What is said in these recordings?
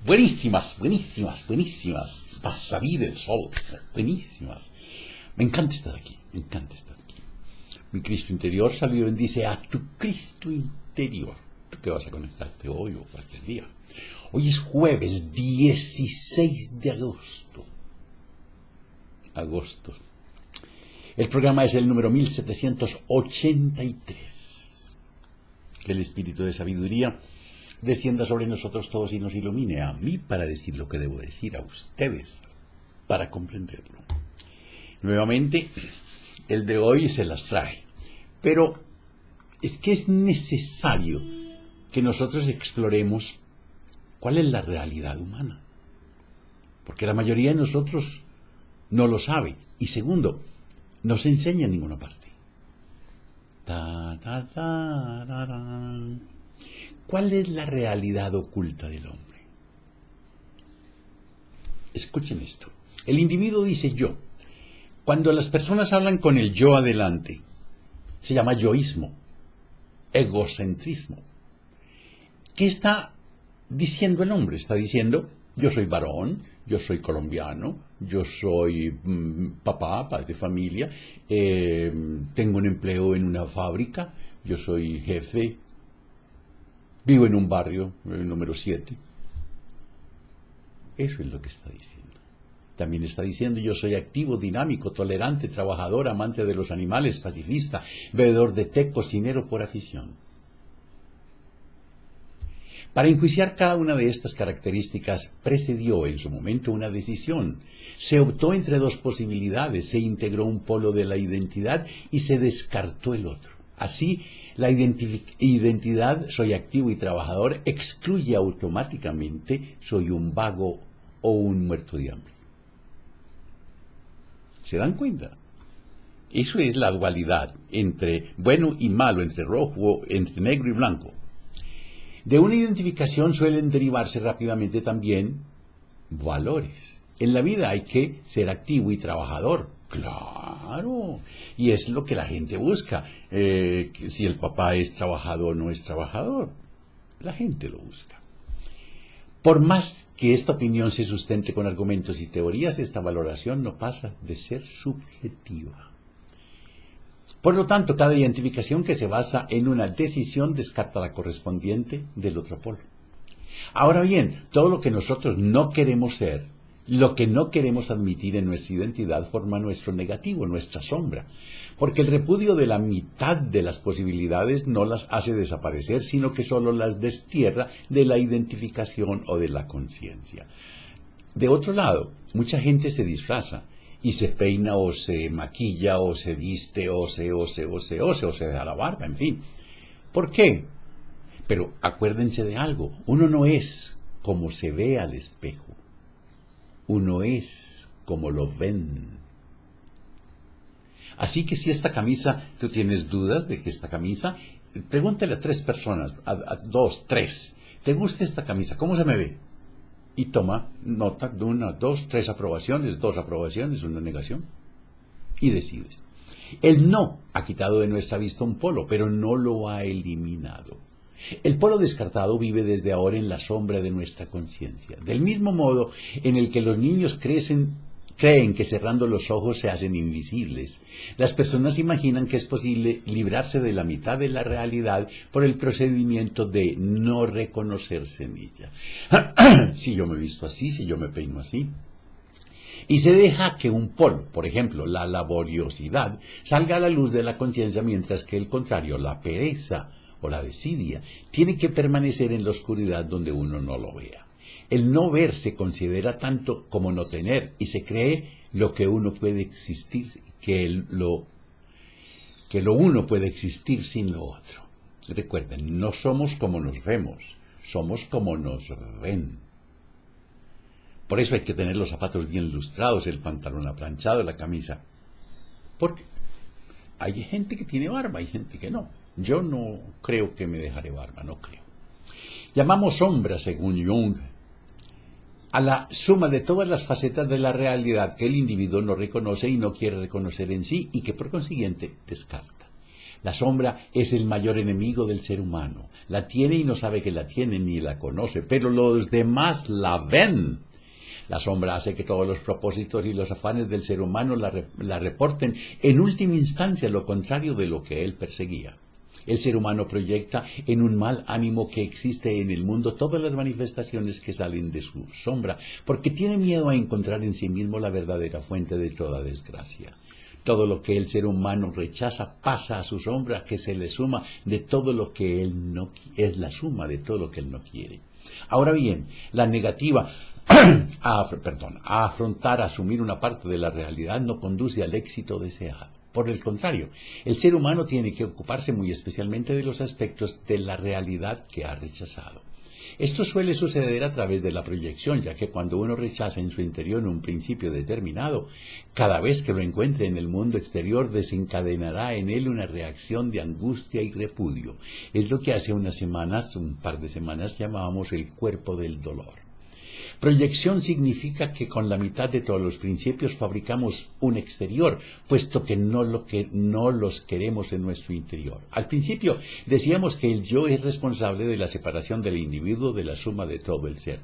Buenísimas, buenísimas, buenísimas. Va a salir el sol. Buenísimas. Me encanta estar aquí, me encanta estar aquí. Mi Cristo interior salió y bendice a tu Cristo interior. ¿Tú qué vas a conectarte hoy o cualquier día? Hoy es jueves 16 de agosto. El programa es el número 1783. Que el espíritu de sabiduría descienda sobre nosotros todos y nos ilumine a mí para decir lo que debo decir, a ustedes para comprenderlo. Nuevamente, el de hoy se las trae. Pero es que es necesario que nosotros exploremos cuál es la realidad humana. Porque la mayoría de nosotros no lo sabe. Y segundo, no se enseña en ninguna parte. ¿Cuál es la realidad oculta del hombre? Escuchen esto. El individuo dice yo. Cuando las personas hablan con el yo adelante, se llama yoísmo, egocentrismo. ¿Qué está diciendo el hombre? Está diciendo, yo soy varón, yo soy colombiano, yo soy papá, padre de familia, tengo un empleo en una fábrica, yo soy jefe, vivo en un barrio, el número 7. Eso es lo que está diciendo. También está diciendo, yo soy activo, dinámico, tolerante, trabajador, amante de los animales, pacifista, bebedor de té, cocinero por afición. Para enjuiciar cada una de estas características, precedió en su momento una decisión. Se optó entre dos posibilidades, se integró un polo de la identidad y se descartó el otro. Así, la identidad, soy activo y trabajador, excluye automáticamente, soy un vago o un muerto de hambre. ¿Se dan cuenta? Eso es la dualidad entre bueno y malo, entre rojo, entre negro y blanco. De una identificación suelen derivarse rápidamente también valores. En la vida hay que ser activo y trabajador. Claro, y es lo que la gente busca. Si el papá es trabajador o no es trabajador, la gente lo busca. Por más que esta opinión se sustente con argumentos y teorías, esta valoración no pasa de ser subjetiva. Por lo tanto, cada identificación que se basa en una decisión descarta la correspondiente del otro polo. Ahora bien, todo lo que nosotros no queremos ser, lo que no queremos admitir en nuestra identidad forma nuestro negativo, nuestra sombra, porque el repudio de la mitad de las posibilidades no las hace desaparecer, sino que solo las destierra de la identificación o de la conciencia. De otro lado, mucha gente se disfraza y se peina o se maquilla o se viste o se da la barba, en fin. ¿Por qué? Pero acuérdense de algo, uno no es como se ve al espejo. Uno es como lo ven. Así que si esta camisa, tú tienes dudas de que esta camisa, pregúntale a 3 personas, a 2, 3, ¿te gusta esta camisa? ¿Cómo se me ve? Y toma nota de 1, 2, 3 aprobaciones, 2 aprobaciones, una negación. Y decides. El no ha quitado de nuestra vista un polo, pero no lo ha eliminado. El polo descartado vive desde ahora en la sombra de nuestra conciencia. Del mismo modo en el que los niños creen que cerrando los ojos se hacen invisibles. Las personas imaginan que es posible librarse de la mitad de la realidad por el procedimiento de no reconocerse en ella. Si yo me visto así, si yo me peino así. Y se deja que un polo, por ejemplo, la laboriosidad, salga a la luz de la conciencia, mientras que el contrario, la pereza o la desidia, tiene que permanecer en la oscuridad donde uno no lo vea. El no ver se considera tanto como no tener, y se cree lo que uno puede existir, que lo uno puede existir sin lo otro. Recuerden, no somos como nos vemos, somos como nos ven. Por eso hay que tener los zapatos bien lustrados, el pantalón aplanchado, la camisa. Porque hay gente que tiene barba, hay gente que no. Yo no creo que me dejaré barba, no creo. Llamamos sombra, según Jung, a la suma de todas las facetas de la realidad que el individuo no reconoce y no quiere reconocer en sí, y que por consiguiente descarta. La sombra es el mayor enemigo del ser humano. La tiene y no sabe que la tiene ni la conoce, pero los demás la ven. La sombra hace que todos los propósitos y los afanes del ser humano la reporten en última instancia lo contrario de lo que él perseguía. El ser humano proyecta en un mal ánimo que existe en el mundo todas las manifestaciones que salen de su sombra, porque tiene miedo a encontrar en sí mismo la verdadera fuente de toda desgracia. Todo lo que el ser humano rechaza pasa a su sombra, que se le suma de todo lo que él no es la suma de todo lo que él no quiere. Ahora bien, la negativa a afrontar, a asumir una parte de la realidad no conduce al éxito deseado. Por el contrario, el ser humano tiene que ocuparse muy especialmente de los aspectos de la realidad que ha rechazado. Esto suele suceder a través de la proyección, ya que cuando uno rechaza en su interior un principio determinado, cada vez que lo encuentre en el mundo exterior desencadenará en él una reacción de angustia y repudio. Es lo que hace un par de semanas llamábamos el cuerpo del dolor. Proyección significa que con la mitad de todos los principios fabricamos un exterior, puesto que no los queremos en nuestro interior. Al principio decíamos que el yo es responsable de la separación del individuo de la suma de todo el ser.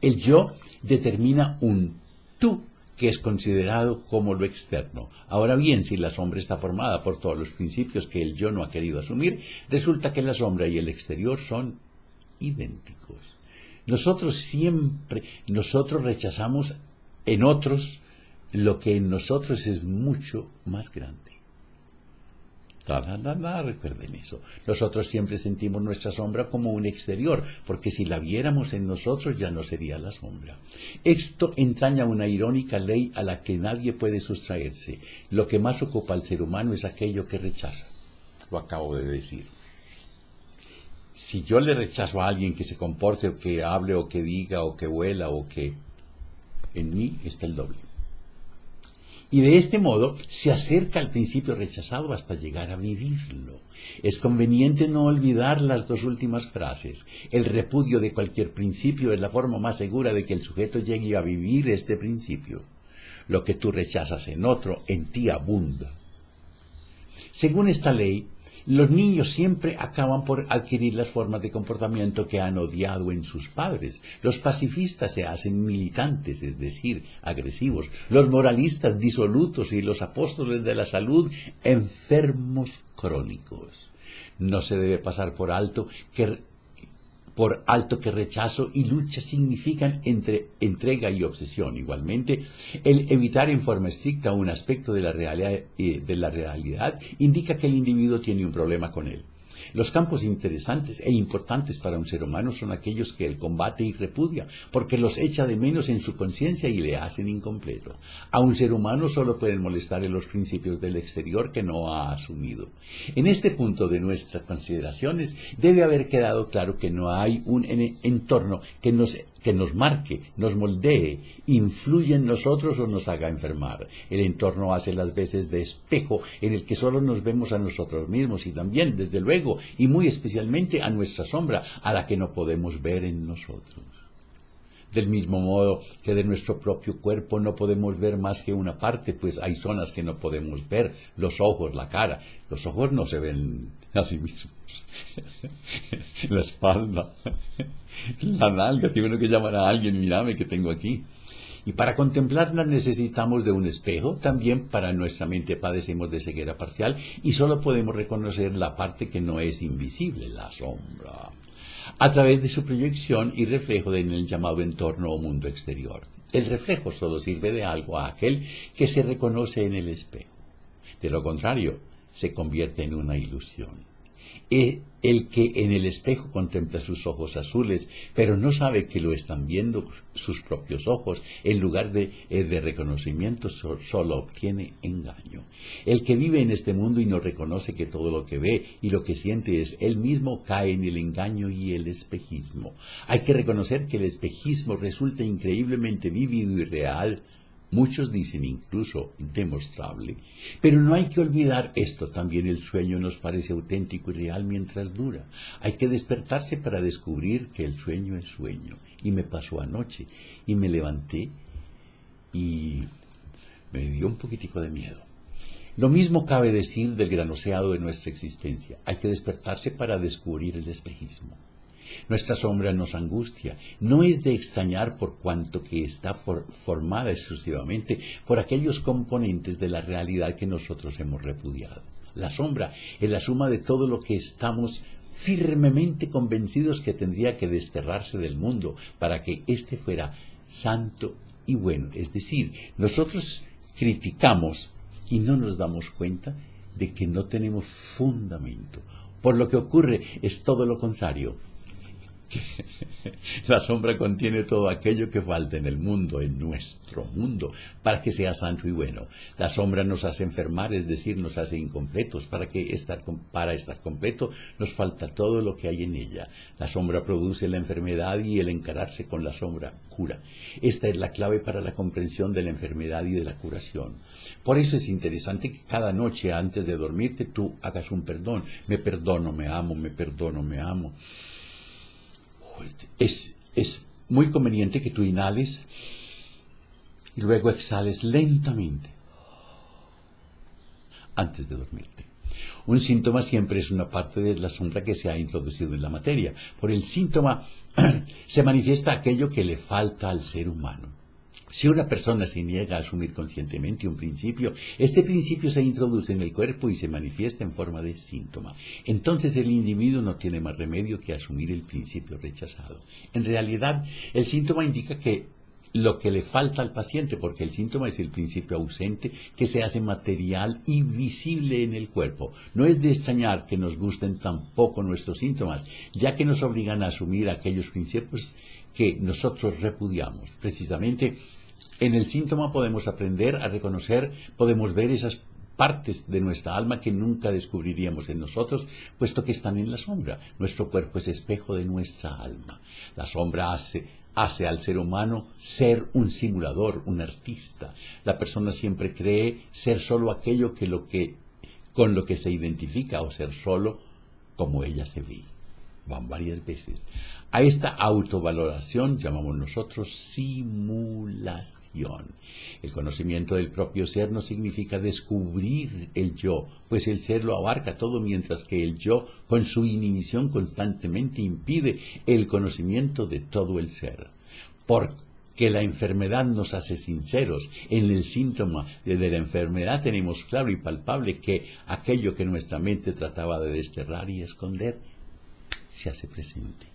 El yo determina un tú que es considerado como lo externo. Ahora bien, si la sombra está formada por todos los principios que el yo no ha querido asumir, resulta que la sombra y el exterior son idénticos. Nosotros rechazamos en otros lo que en nosotros es mucho más grande. Recuerden eso. Nosotros siempre sentimos nuestra sombra como un exterior, porque si la viéramos en nosotros ya no sería la sombra. Esto entraña una irónica ley a la que nadie puede sustraerse. Lo que más ocupa al ser humano es aquello que rechaza. Lo acabo de decir. Si yo le rechazo a alguien que se comporte o que hable o que diga o que huela o que... en mí está el doble. Y de este modo se acerca al principio rechazado hasta llegar a vivirlo. Es conveniente no olvidar las dos últimas frases. El repudio de cualquier principio es la forma más segura de que el sujeto llegue a vivir este principio. Lo que tú rechazas en otro, en ti abunda. Según esta ley, los niños siempre acaban por adquirir las formas de comportamiento que han odiado en sus padres. Los pacifistas se hacen militantes, es decir, agresivos. Los moralistas disolutos y los apóstoles de la salud enfermos crónicos. No se debe pasar por alto que rechazo y lucha significan entrega y obsesión. Igualmente, el evitar en forma estricta un aspecto de la realidad indica que el individuo tiene un problema con él. Los campos interesantes e importantes para un ser humano son aquellos que él combate y repudia, porque los echa de menos en su conciencia y le hacen incompleto. A un ser humano solo pueden molestarle los principios del exterior que no ha asumido. En este punto de nuestras consideraciones debe haber quedado claro que no hay un entorno que nos marque, nos moldee, influya en nosotros o nos haga enfermar. El entorno hace las veces de espejo en el que solo nos vemos a nosotros mismos y también, desde luego, y muy especialmente a nuestra sombra, a la que no podemos ver en nosotros. Del mismo modo que de nuestro propio cuerpo no podemos ver más que una parte, pues hay zonas que no podemos ver, los ojos, la cara. Los ojos no se ven a sí mismos. La espalda, la nalga, tiene uno que llamar a alguien, mírame que tengo aquí. Y para contemplarla necesitamos de un espejo. También para nuestra mente padecemos de ceguera parcial y solo podemos reconocer la parte que no es invisible, la sombra, a través de su proyección y reflejo en el llamado entorno o mundo exterior. El reflejo solo sirve de algo a aquel que se reconoce en el espejo. De lo contrario, se convierte en una ilusión. El que en el espejo contempla sus ojos azules, pero no sabe que lo están viendo sus propios ojos, en lugar de reconocimiento solo obtiene engaño. El que vive en este mundo y no reconoce que todo lo que ve y lo que siente es él mismo, cae en el engaño y el espejismo. Hay que reconocer que el espejismo resulta increíblemente vívido y real. Muchos dicen incluso demostrable. Pero no hay que olvidar esto. También el sueño nos parece auténtico y real mientras dura. Hay que despertarse para descubrir que el sueño es sueño. Y me pasó anoche. Y me levanté y me dio un poquitico de miedo. Lo mismo cabe decir del gran océano de nuestra existencia. Hay que despertarse para descubrir el espejismo. Nuestra sombra nos angustia. No es de extrañar por cuanto que está formada exclusivamente por aquellos componentes de la realidad que nosotros hemos repudiado. La sombra es la suma de todo lo que estamos firmemente convencidos que tendría que desterrarse del mundo para que éste fuera santo y bueno. Es decir, nosotros criticamos y no nos damos cuenta de que no tenemos fundamento. Por lo que ocurre es todo lo contrario. La sombra contiene todo aquello que falta en el mundo, en nuestro mundo, para que sea santo y bueno. La sombra nos hace enfermar, es decir, nos hace incompletos. Para estar completo nos falta todo lo que hay en ella. La sombra produce la enfermedad y el encararse con la sombra cura. Esta es la clave para la comprensión de la enfermedad y de la curación. Por eso es interesante que cada noche antes de dormirte tú hagas un perdón. Me perdono, me amo, me perdono, me amo. Es muy conveniente que tú inhales y luego exhales lentamente antes de dormirte. Un síntoma siempre es una parte de la sombra que se ha introducido en la materia. Por el síntoma se manifiesta aquello que le falta al ser humano. Si una persona se niega a asumir conscientemente un principio, este principio se introduce en el cuerpo y se manifiesta en forma de síntoma. Entonces el individuo no tiene más remedio que asumir el principio rechazado. En realidad, el síntoma indica que lo que le falta al paciente, porque el síntoma es el principio ausente que se hace material y visible en el cuerpo. No es de extrañar que nos gusten tampoco nuestros síntomas, ya que nos obligan a asumir aquellos principios que nosotros repudiamos. Precisamente, en el síntoma podemos aprender a reconocer, podemos ver esas partes de nuestra alma que nunca descubriríamos en nosotros, puesto que están en la sombra. Nuestro cuerpo es espejo de nuestra alma. La sombra hace al ser humano ser un simulador, un artista. La persona siempre cree ser solo aquello con lo que se identifica o ser solo como ella se ve. Van varias veces. A esta autovaloración llamamos nosotros simulación. El conocimiento del propio ser no significa descubrir el yo, pues el ser lo abarca todo, mientras que el yo, con su inhibición, constantemente impide el conocimiento de todo el ser. Porque la enfermedad nos hace sinceros. En el síntoma de la enfermedad tenemos claro y palpable que aquello que nuestra mente trataba de desterrar y esconder se hace presente.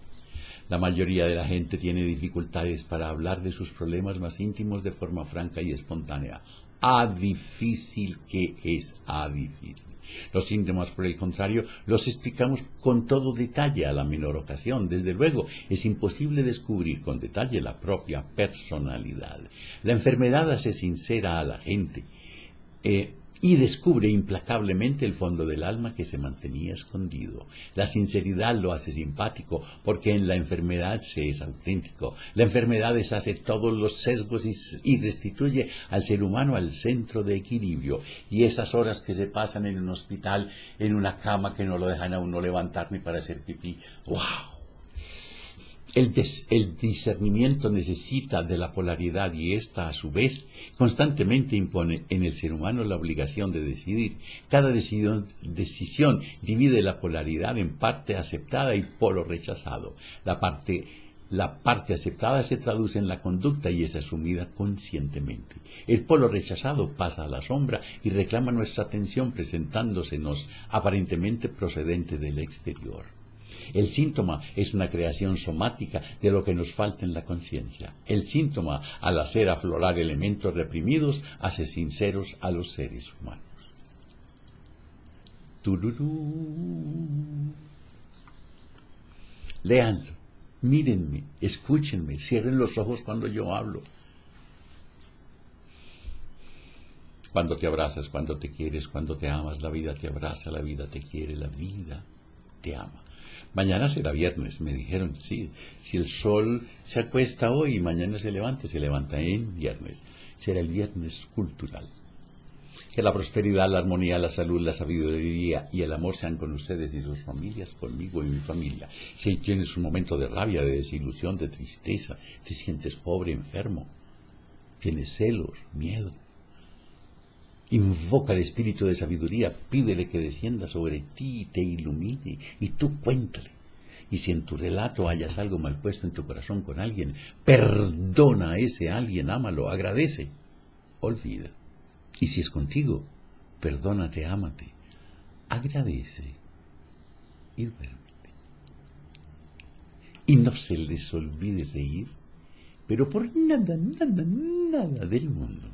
La mayoría de la gente tiene dificultades para hablar de sus problemas más íntimos de forma franca y espontánea. Difícil que es, difícil. Los síntomas, por el contrario, los explicamos con todo detalle a la menor ocasión. Desde luego, es imposible descubrir con detalle la propia personalidad. La enfermedad hace sincera a la gente y descubre implacablemente el fondo del alma que se mantenía escondido. La sinceridad lo hace simpático, porque en la enfermedad se es auténtico. La enfermedad deshace todos los sesgos y restituye al ser humano al centro de equilibrio. Y esas horas que se pasan en un hospital, en una cama que no lo dejan a uno levantar ni para hacer pipí, ¡wow! El discernimiento necesita de la polaridad y ésta, a su vez, constantemente impone en el ser humano la obligación de decidir. Cada decisión divide la polaridad en parte aceptada y polo rechazado. La parte aceptada se traduce en la conducta y es asumida conscientemente. El polo rechazado pasa a la sombra y reclama nuestra atención, presentándosenos aparentemente procedente del exterior. El síntoma es una creación somática de lo que nos falta en la conciencia. El síntoma, al hacer aflorar elementos reprimidos, hace sinceros a los seres humanos. Tururú. Léanlo, mírenme, escúchenme, cierren los ojos cuando yo hablo. Cuando te abrazas, cuando te quieres, cuando te amas, la vida te abraza, la vida te quiere, la vida te ama. Mañana será viernes, me dijeron, sí, si el sol se acuesta hoy y mañana se levanta en viernes. Será el viernes cultural. Que la prosperidad, la armonía, la salud, la sabiduría y el amor sean con ustedes y sus familias, conmigo y mi familia. Si tienes un momento de rabia, de desilusión, de tristeza, te sientes pobre, enfermo, tienes celos, miedo, Invoca al espíritu de sabiduría, pídele que descienda sobre ti y te ilumine, y tú cuéntale. Y si en tu relato hayas algo mal puesto en tu corazón con alguien, perdona a ese alguien, ámalo, agradece, olvida. Y si es contigo, perdónate, ámate, agradece y duérmete. Y no se les olvide reír, pero por nada, nada, nada del mundo.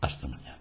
Hasta mañana.